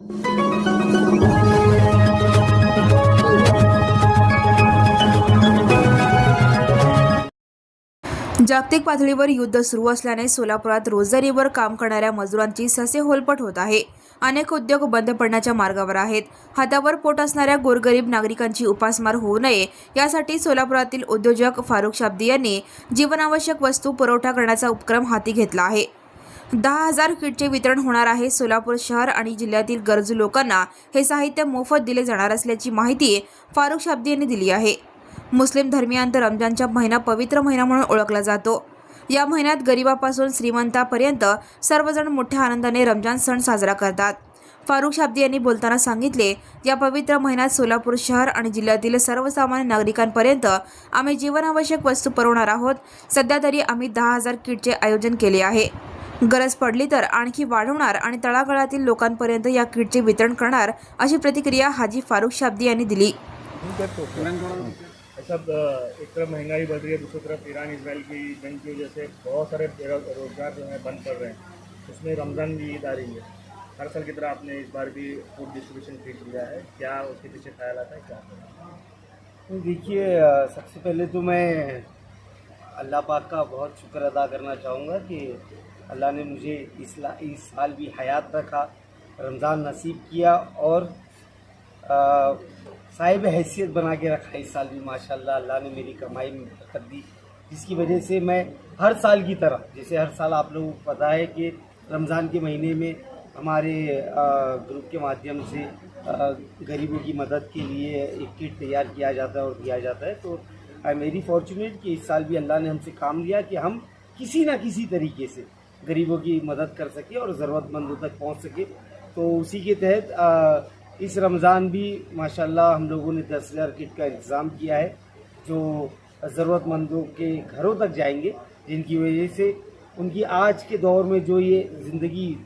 जागतिक पातळीवर युद्ध सुरू असल्याने सोलापुरात रोजगारीवर काम करणाऱ्या मजुरांची ससेहोलपट होत आहे। अनेक उद्योग बंद पडण्याच्या मार्गावर आहेत। हातावर पोट असणाऱ्या गोरगरीब नागरिकांची उपासमार होऊ नये यासाठी सोलापुरातील उद्योजक फारुख शाब्दी यांनी जीवनावश्यक वस्तू पुरवठा करण्याचा उपक्रम हाती घेतला आहे। 10,000 किटचे वितरण होणार आहे। सोलापूर शहर आणि जिल्ह्यातील गरजू लोकांना हे साहित्य मोफत दिले जाणार असल्याची माहिती फारुख शाब्दी यांनी दिली आहे। मुस्लिम धर्मियांत रमजानचा महिना पवित्र महिना म्हणून ओळखला जातो। या महिन्यात गरिबापासून श्रीमंतापर्यंत सर्वजण मोठ्या आनंदाने रमजान सण साजरा करतात। फारुख शाब्दी यांनी बोलताना सांगितले, या पवित्र महिन्यात सोलापूर शहर आणि जिल्ह्यातील सर्वसामान्य नागरिकांपर्यंत आम्ही जीवनावश्यक वस्तू पुरवणार आहोत। सध्या तरी आम्ही 10,000 किटचे आयोजन केले आहे। गरज पडली तर आणखी वाढवणार आणि तळागाळातील लोकांपर्यंत या किटचे वितरण करणार, अशी प्रतिक्रिया हाजी फारुख शाब्दी यांनी दिली। सब एक तरफ महंगाई बढ़ रही है, दूसरी तरफ ईरान इसराइल की जंग की वजह से बहुत सारे रोजगार जो है बंद पड़ रहे हैं। उसमें रमज़ान भी ईद आ रही है। हर साल की तरह आपने इस बार भी फूड डिस्ट्रीब्यूशन खरीद लिया है, क्या उसके पीछे ख्याल आता है क्या? देखिए, सबसे पहले तो मैं अल्लाह पाक का बहुत शुक्र अदा करना चाहूँगा कि अल्लाह ने मुझे इस साल भी हयात रखा, रमज़ान नसीब किया और साहिब हैसियत बना के रखा। इस साल भी माशाल्लाह अल्लाह ने मेरी कमाई में बरकत दी, जिसकी वजह से मैं हर साल की तरह, जैसे हर साल आप लोगों को पता है कि रमज़ान के महीने में हमारे ग्रुप के माध्यम से गरीबों की मदद के लिए एक किट तैयार किया जाता है और दिया जाता है। तो आई एम वेरी फॉर्चुनेट कि इस साल भी अल्लाह ने हमसे काम लिया कि हम किसी न किसी तरीके से गरीबों की मदद कर सके और ज़रूरतमंदों तक पहुँच सके। तो उसी के तहत इस रमज़ान भी माशाल्लाह हम लोगों ने 10,000 किट का इंतज़ाम किया है, जो ज़रूरतमंदों के घरों तक जाएंगे, जिनकी वजह से उनकी आज के दौर में जो ये ज़िंदगी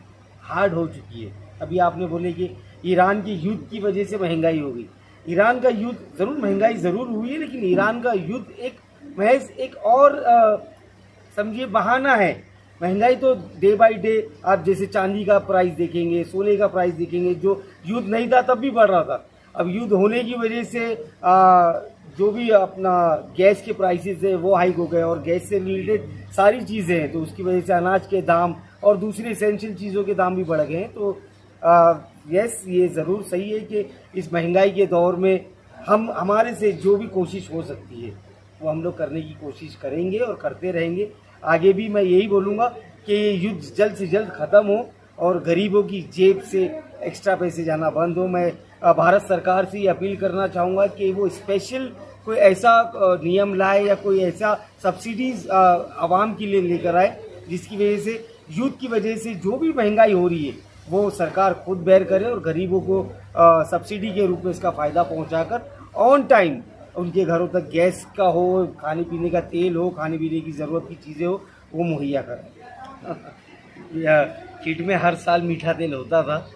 हार्ड हो चुकी है। अभी आपने बोले कि ईरान के युद्ध की वजह से महंगाई हो गई। ईरान का युद्ध ज़रूर, महंगाई ज़रूर हुई है, लेकिन ईरान का युद्ध एक महज एक और समझिए बहाना है। महंगाई तो डे बाय डे आप जैसे चांदी का प्राइस देखेंगे, सोने का प्राइस देखेंगे, जो युद्ध नहीं था तब भी बढ़ रहा था। अब युद्ध होने की वजह से जो भी अपना गैस के प्राइसेस है वो हाइक हो गए और गैस से रिलेटेड सारी चीज़ें हैं, तो उसकी वजह से अनाज के दाम और दूसरी एसेंशियल चीज़ों के दाम भी बढ़ गए हैं। तो यस, ये ज़रूर सही है कि इस महंगाई के दौर में हमारे से जो भी कोशिश हो सकती है वो हम लोग करने की कोशिश करेंगे और करते रहेंगे। आगे भी मैं यही बोलूँगा कि ये युद्ध जल्द से जल्द ख़त्म हो और गरीबों की जेब से एक्स्ट्रा पैसे जाना बंद हो। मैं भारत सरकार से ये अपील करना चाहूँगा कि वो स्पेशल कोई ऐसा नियम लाए या कोई ऐसा सब्सिडीज़ आवाम के लिए लेकर आए, जिसकी वजह से युद्ध की वजह से जो भी महंगाई हो रही है वो सरकार खुद बेयर करे और गरीबों को सब्सिडी के रूप में इसका फ़ायदा पहुँचाकर ऑन टाइम उनके घरों तक गैस का हो, खाने पीने का तेल हो, खाने पीने की ज़रूरत की चीज़ें हो, वो मुहैया करें। किट में हर साल मीठा तेल होता था।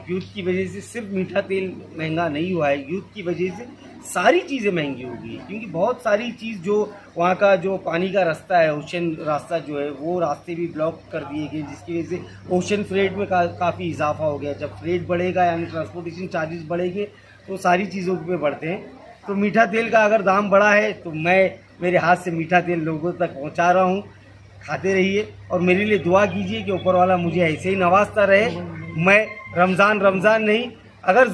युद्ध की वजह से सिर्फ मीठा तेल महंगा नहीं हुआ है, युद्ध की वजह से सारी चीज़ें महंगी हो गई है, क्योंकि बहुत सारी चीज़ जो वहाँ का जो पानी का रास्ता है, ओशन रास्ता जो है, वो रास्ते भी ब्लॉक कर दिए गए, जिसकी वजह से ओशन फ्रेट में काफ़ी इजाफा हो गया। जब फ्रेट बढ़ेगा यानी ट्रांसपोर्टेशन चार्जेस बढ़ेंगे तो सारी चीज़ों पे बढ़ते हैं। तो मीठा तेल का अगर दाम बढ़ा है तो मैं मेरे हाथ से मीठा तेल लोगों तक पहुंचा रहा हूं। खाते रहिए और मेरे लिए दुआ कीजिए कि ऊपर वाला मुझे ऐसे ही नवाजता रहे। मैं रमज़ान नहीं, अगर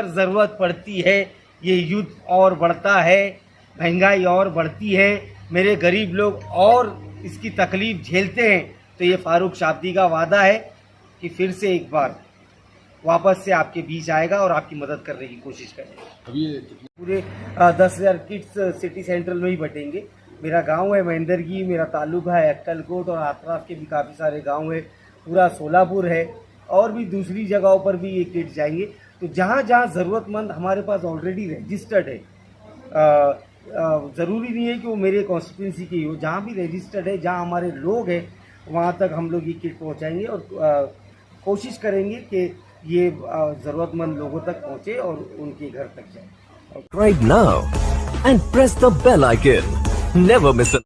ज़रूरत पड़ती है, ये युद्ध और बढ़ता है, महंगाई और बढ़ती है, मेरे गरीब लोग और इसकी तकलीफ़ झेलते हैं, तो ये फारुख शाब्दी का वादा है कि फिर से एक बार वापस से आपके बीच आएगा और आपकी मदद करने की कोशिश करेगा। पूरे 10,000 किट्स सिटी सेंट्रल में ही बटेंगे। मेरा गांव है महेंद्रगी, मेरा तालुका है अक्कलकोट और आसपास के भी काफ़ी सारे गांव है, पूरा सोलापुर है और भी दूसरी जगहों पर भी ये किट जाएंगे। तो जहाँ जहाँ ज़रूरतमंद हमारे पास ऑलरेडी रजिस्टर्ड है, ज़रूरी नहीं है कि वो मेरे कॉन्स्टिट्यूंसी के ही हो, जहाँ भी रजिस्टर्ड है, जहाँ हमारे लोग हैं, वहाँ तक हम लोग ये किट पहुँचाएँगे और कोशिश करेंगे कि ये ज़रूरतमंद लोगों तक पहुँचे और उनके घर तक जाए। Subscribe now and press the bell icon. Never miss a